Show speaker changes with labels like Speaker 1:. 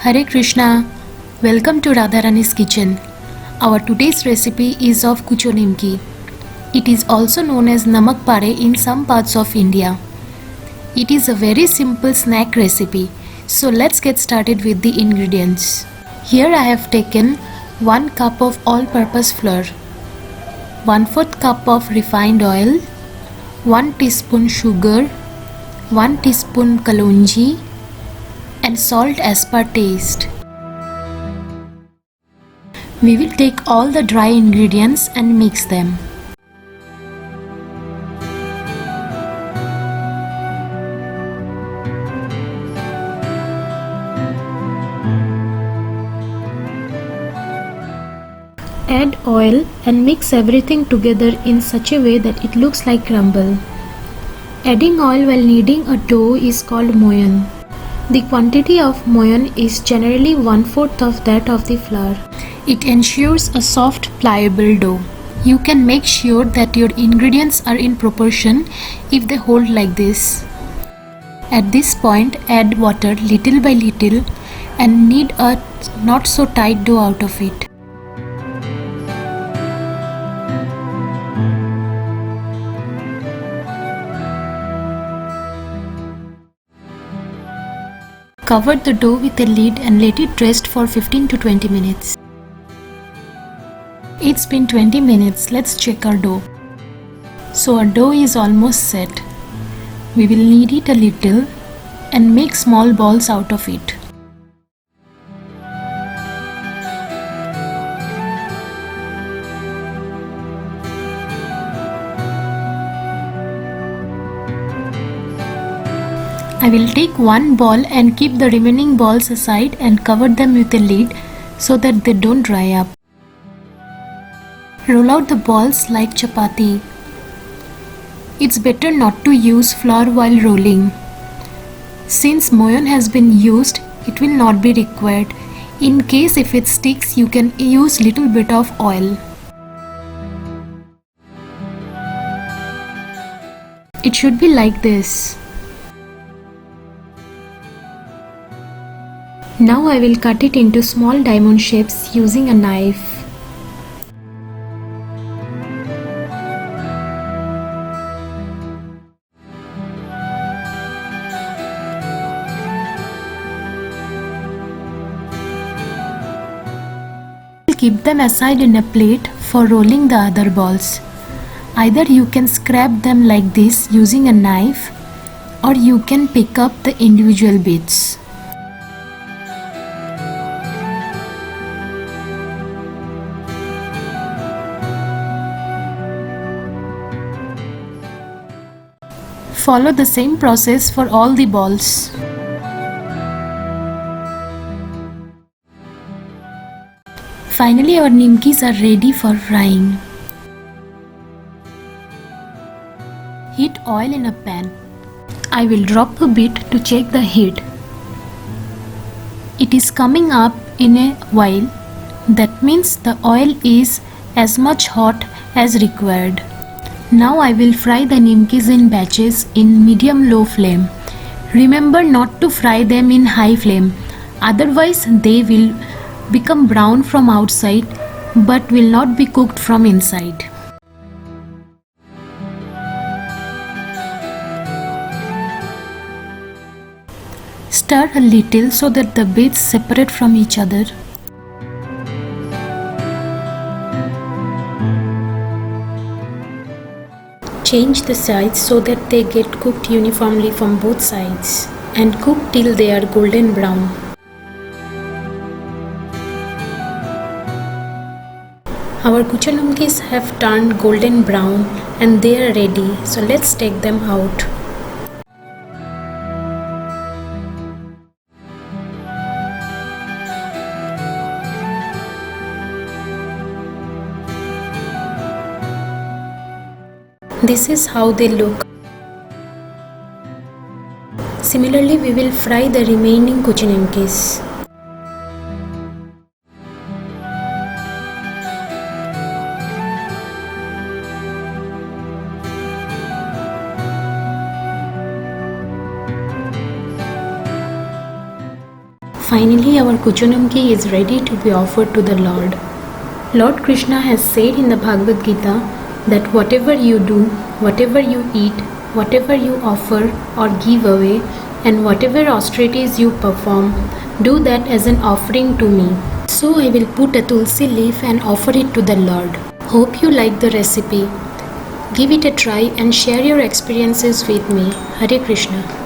Speaker 1: Hare Krishna, welcome to Radharani's kitchen. Our today's recipe is of kucho nimki. It is also known as namak pare in some parts of India. It is a very simple snack recipe. So let's get started with the ingredients. Here I have taken 1 cup of all-purpose flour, 1/4 cup of refined oil, 1 teaspoon sugar, 1 teaspoon kalonji, and salt as per taste. We will take all the dry ingredients and mix them. Add oil and mix everything together in such a way that it looks like crumble. Adding oil while kneading a dough is called moyan. The quantity of moyan is generally 1/4 of that of the flour. It ensures a soft, pliable dough. You can make sure that your ingredients are in proportion if they hold like this. At this point, add water little by little and knead a not so tight dough out of it. Cover the dough with a lid and let it rest for 15 to 20 minutes. It's been 20 minutes. Let's check our dough. So our dough is almost set. We will knead it a little and make small balls out of it. I will take one ball and keep the remaining balls aside and cover them with a lid so that they don't dry up. Roll out the balls like chapati. It's better not to use flour while rolling. Since moyan has been used, it will not be required. In case if it sticks, you can use little bit of oil. It should be like this. Now I will cut it into small diamond shapes using a knife. Keep them aside in a plate for rolling the other balls. Either you can scrape them like this using a knife, or you can pick up the individual bits. Follow the same process for all the balls. Finally, our nimkis are ready for frying. Heat oil in a pan. I will drop a bit to check the heat. It is coming up in a while. That means the oil is as much hot as required. Now I will fry the nimkis in batches in medium-low flame. Remember not to fry them in high flame, otherwise they will become brown from outside but will not be cooked from inside. Stir a little so that the bits separate from each other. Change the sides so that they get cooked uniformly from both sides and cook till they are golden brown. Our kucho nimkis have turned golden brown and they are ready, so let's take them out. This is how they look. Similarly, we will fry the remaining kucho nimkis. Finally, our Kuchonamki is ready to be offered to the Lord. Lord Krishna has said in the Bhagavad Gita that whatever you do, whatever you eat, whatever you offer or give away, and whatever austerities you perform, do that as an offering to me. So I will put a tulsi leaf and offer it to the Lord. Hope you like the recipe. Give it a try and share your experiences with me. Hare Krishna.